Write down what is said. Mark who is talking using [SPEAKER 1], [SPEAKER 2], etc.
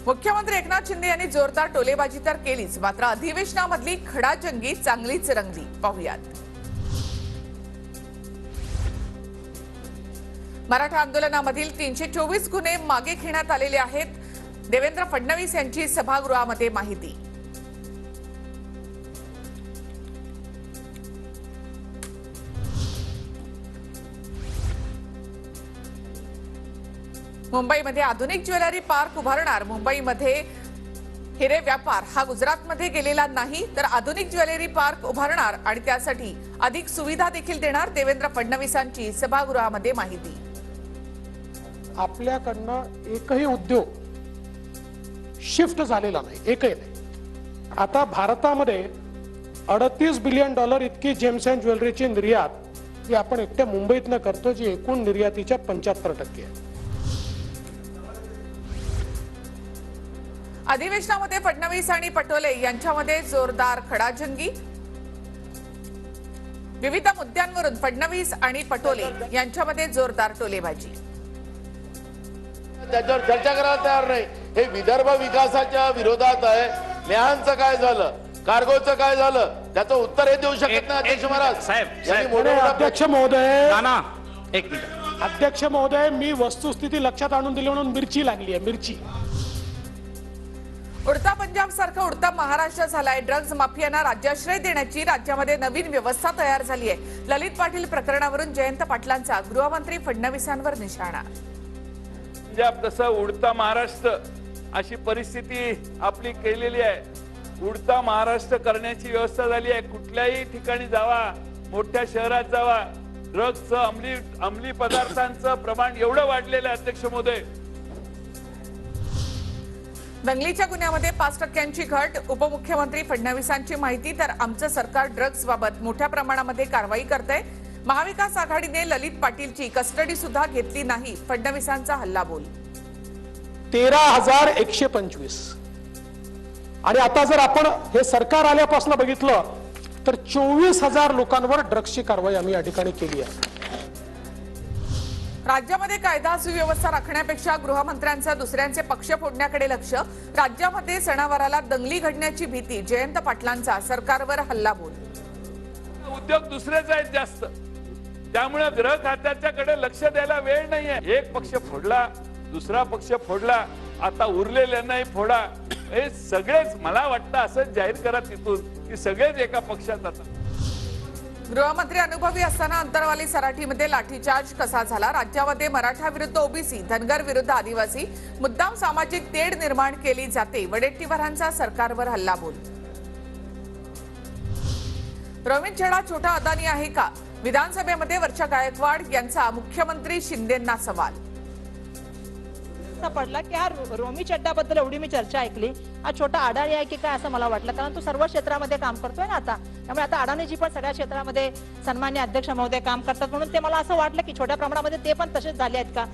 [SPEAKER 1] मुख्यमंत्री एकनाथ शिंदे यांनी जोरदार टोलेबाजी तर केलीच, मात्र अधिवेशनामधली खडाजंगी चांगलीच रंगली. पाहुयात. मराठा आंदोलनामधील 324 गुन्हे मागे घेण्यात आलेले आहेत. देवेंद्र फडणवीस यांची सभागृहामध्ये माहिती. मुंबईमध्ये आधुनिक ज्वेलरी पार्क उभारणार. मुंबईमध्ये हिरे व्यापार हा गुजरातमध्ये गेलेला नाही, तर आधुनिक ज्वेलरी पार्क उभारणार आणि त्यासाठी अधिक सुविधा देखील देणार. देवेंद्र फडणवीसांची सभागृहामध्ये माहिती.
[SPEAKER 2] आपल्याकडनं एकही उद्योग शिफ्ट झालेला नाही, एकही नाही. आता भारतामध्ये $38 बिलियन इतकी जेम्स अँड ज्वेलरीची निर्यात ही आपण एकट्या मुंबईतनं करतो, जी एकूण निर्यातीच्या 75% आहे.
[SPEAKER 1] अधिवेशनामध्ये फडणवीस आणि पटोले यांच्यामध्ये जोरदार खडाजंगी. विविध मुद्द्यांवरून फडणवीस आणि पटोले यांच्यामध्ये जोरदार टोलेबाजी.
[SPEAKER 3] त्याच्यावर चर्चा करायला तयार नाही. हे विदर्भ विकासाच्या विरोधात आहे. न्यायांचं काय झालं, कार्गोचं काय झालं, त्याचं उत्तर हे देऊ शकत नाही अध्यक्ष महाराज.
[SPEAKER 2] अध्यक्ष महोदय,
[SPEAKER 4] एक मिनिट.
[SPEAKER 2] अध्यक्ष महोदय, मी वस्तुस्थिती लक्षात आणून दिली म्हणून मिरची लागली आहे, मिरची.
[SPEAKER 1] उडता पंजाब सारखा उडता महाराष्ट्र झालाय. ड्रग्ज माफियांना राज्याश्रय देण्याची राज्यामध्ये नवीन व्यवस्था तयार झाली आहे. ललित पाटील प्रकरणावरून जयंत पाटलांचा गृहमंत्री फडणवीसांवर निशाणा.
[SPEAKER 5] पंजाब तसं उडता महाराष्ट्र अशी परिस्थिती आपली केलेली आहे. उडता महाराष्ट्र करण्याची व्यवस्था झाली आहे. कुठल्याही ठिकाणी जावा, मोठ्या शहरात जावा, ड्रग्जचं अंमली पदार्थांचं प्रमाण एवढं वाढलेलं आहे अध्यक्ष महोदय.
[SPEAKER 1] दंगलीच्या गुन्ह्यामध्ये 5% घट. उपमुख्यमंत्री फडणवीसांची माहिती. तर आमचं सरकार ड्रग्ज बाबत मोठ्या प्रमाणामध्ये कारवाई करतंय. महाविकास आघाडीने ललित पाटीलची कस्टडी सुद्धा घेतली नाही. फडणवीसांचा हल्लाबोल.
[SPEAKER 2] 13,125 आणि आता जर आपण हे सरकार आल्यापासून बघितलं तर 24,000 लोकांवर ड्रग्जची कारवाई आम्ही या ठिकाणी केली आहे.
[SPEAKER 1] राज्यामध्ये कायदा सुव्यवस्था राखण्यापेक्षा गृहमंत्र्यांचा दुसऱ्यांचे पक्ष फोडण्याकडे लक्ष. राज्यामध्ये सणावाराला दंगली घडण्याची भीती. जयंत पाटलांचा सरकारवर हल्लाबोल.
[SPEAKER 5] उद्योग दुसरेच आहेत जास्त, त्यामुळे गृह खात्याच्याकडे लक्ष द्यायला वेळ नाहीये. एक पक्ष फोडला, दुसरा पक्ष फोडला, आता उरलेल्यांनाही फोडा. हे सगळेच मला वाटतं असं जाहीर करा तिथून की सगळेच एका पक्षात. आता
[SPEAKER 1] गृहमंत्री अनुभवी असताना अंतरवाली सराठीमध्ये लाठीचार्ज कसा झाला. राज्यामध्ये मराठा विरुद्ध ओबीसी, धनगर विरुद्ध आदिवासी, मुद्दाम सामाजिक तेढ निर्माण केली जाते. वडेट्टीवारांचा सरकारवर हल्लाबोल. रोमित छेडा छोटा अदानी आहे का. विधानसभेमध्ये वर्षा गायकवाड यांचा मुख्यमंत्री शिंदेंना सवाल.
[SPEAKER 6] पडला की हा रोमी चड्डाबद्दल एवढी मी चर्चा ऐकली, हा छोटा अडाणी आहे की काय असं मला वाटलं, कारण तो सर्व क्षेत्रामध्ये काम करतोय ना आता. त्यामुळे आता अडाणीजी पण सगळ्या क्षेत्रामध्ये सन्मान्य अध्यक्ष महोदय काम करतात, म्हणून ते मला असं वाटलं की छोट्या प्रमाणामध्ये ते पण तसेच झाले आहेत का.